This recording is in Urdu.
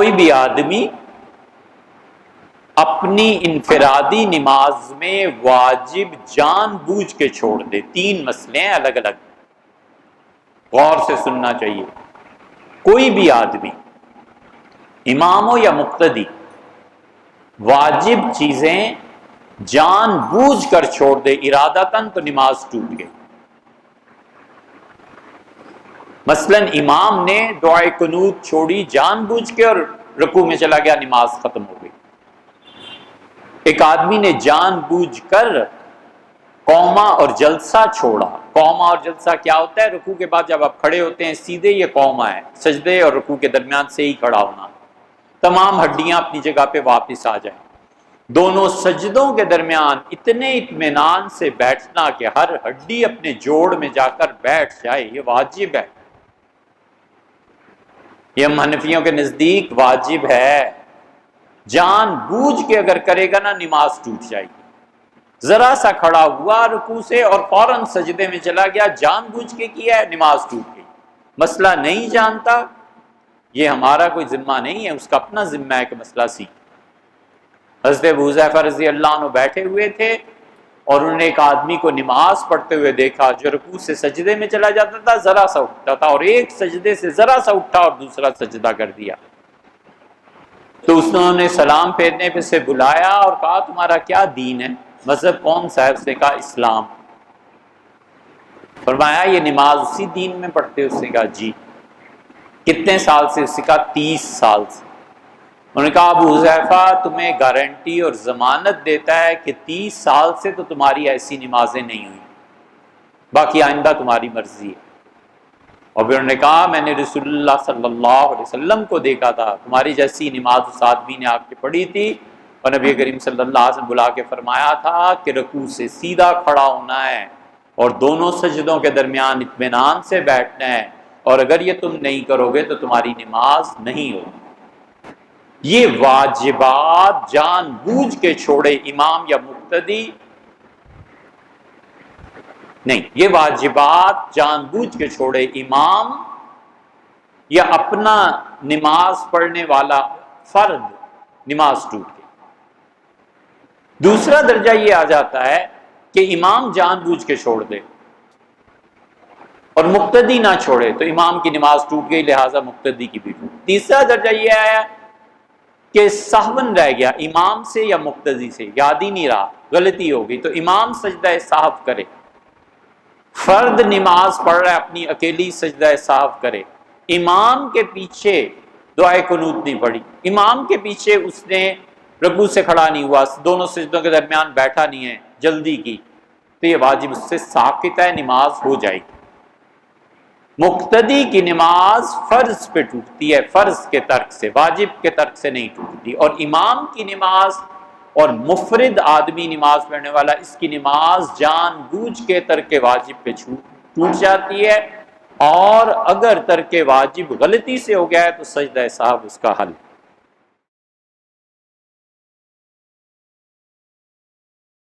کوئی بھی آدمی اپنی انفرادی نماز میں واجب جان بوجھ کے چھوڑ دے، 3 مسئلے ہیں الگ الگ، غور سے سننا چاہیے۔ کوئی بھی آدمی، امام ہو یا مقتدی، واجب چیزیں جان بوجھ کر چھوڑ دے ارادتاً تو نماز ٹوٹ گئی۔ مثلا امام نے دعائے قنوت چھوڑی جان بوجھ کے اور رکوع میں چلا گیا، نماز ختم ہو گئی۔ ایک آدمی نے جان بوجھ کر قوما اور جلسہ چھوڑا۔ قوما اور جلسہ کیا ہوتا ہے؟ رکوع کے بعد جب آپ کھڑے ہوتے ہیں سیدھے یہ قوما ہے، سجدے اور رکوع کے درمیان سے ہی کھڑا ہونا، تمام ہڈیاں اپنی جگہ پہ واپس آ جائیں، دونوں سجدوں کے درمیان اتنے اطمینان سے بیٹھنا کہ ہر ہڈی اپنے جوڑ میں جا کر بیٹھ جائے، یہ واجب ہے۔ یہ ہم حنفیوں کے نزدیک واجب ہے۔ جان بوجھ کے اگر کرے گا نا نماز ٹوٹ جائے گی۔ ذرا سا کھڑا ہوا رکوع سے اور فوراً سجدے میں چلا گیا، جان بوجھ کے کیا ہے، نماز ٹوٹ گئی۔ مسئلہ نہیں جانتا، یہ ہمارا کوئی ذمہ نہیں ہے، اس کا اپنا ذمہ ہے کہ مسئلہ سیکھ۔ حضرت ابو حذیفہ رضی اللہ عنہ بیٹھے ہوئے تھے اور انہوں نے ایک آدمی کو نماز پڑھتے ہوئے دیکھا جو رکوع سے سجدے میں چلا جاتا تھا، ذرا سا اٹھتا تھا، اور ایک سجدے سے ذرا سا اٹھا اور دوسرا سجدہ کر دیا۔ تو انہوں نے سلام پھیرنے پہ سے بلایا اور کہا تمہارا کیا دین ہے، مذہب کون سا ہے؟ اس نے کہا اسلام۔ فرمایا یہ نماز اسی دین میں پڑھتے ہو؟ اس نے کہا جی۔ کتنے سال سے؟ اس نے کہا 30 سال سے۔ انہوں نے کہا ابو حذیفہ تمہیں گارنٹی اور ضمانت دیتا ہے کہ 30 سال سے تو تمہاری ایسی نمازیں نہیں ہوئی، باقی آئندہ تمہاری مرضی ہے۔ اور پھر انہوں نے کہا میں نے رسول اللہ صلی اللہ علیہ وسلم کو دیکھا تھا، تمہاری جیسی نماز اس آدمی نے آپ کے پڑھی تھی، اور نبی کریم صلی اللہ علیہ وسلم بلا کے فرمایا تھا کہ رکوع سے سیدھا کھڑا ہونا ہے اور دونوں سجدوں کے درمیان اطمینان سے بیٹھنا ہے، اور اگر یہ تم نہیں کرو گے تو تمہاری نماز نہیں ہوگی۔ یہ واجبات جان بوجھ کے چھوڑے امام یا مقتدی نہیں، یہ واجبات جان بوجھ کے چھوڑے امام یا اپنا نماز پڑھنے والا فرد، نماز ٹوٹ گئی۔ دوسرا درجہ یہ آ جاتا ہے کہ امام جان بوجھ کے چھوڑ دے اور مقتدی نہ چھوڑے تو امام کی نماز ٹوٹ گئی، لہٰذا مقتدی کی بھی ٹوٹ۔ تیسرا درجہ یہ آیا کہ سہون رہ گیا امام سے یا مقتدی سے، یاد ہی نہیں رہا، غلطی ہو گئی، تو امام سجدہ سہو کرے، فرد نماز پڑھ رہا ہے اپنی اکیلی، سجدہ سہو کرے، امام کے پیچھے دعائے قنوت نہیں پڑھی، امام کے پیچھے اس نے رکوع سے کھڑا نہیں ہوا، دونوں سجدوں کے درمیان بیٹھا نہیں ہے، جلدی کی، تو یہ واجب اس سے ساقط ہے، نماز ہو جائے گی۔ مقتدی کی نماز فرض پہ ٹوٹتی ہے، فرض کے ترک سے، واجب کے ترک سے نہیں ٹوٹتی، اور امام کی نماز اور مفرد آدمی نماز پڑھنے والا، اس کی نماز جان بوجھ کے ترک واجب پہ ٹوٹ جاتی ہے، اور اگر ترک واجب غلطی سے ہو گیا ہے تو سجدہ سہو اس کا حل۔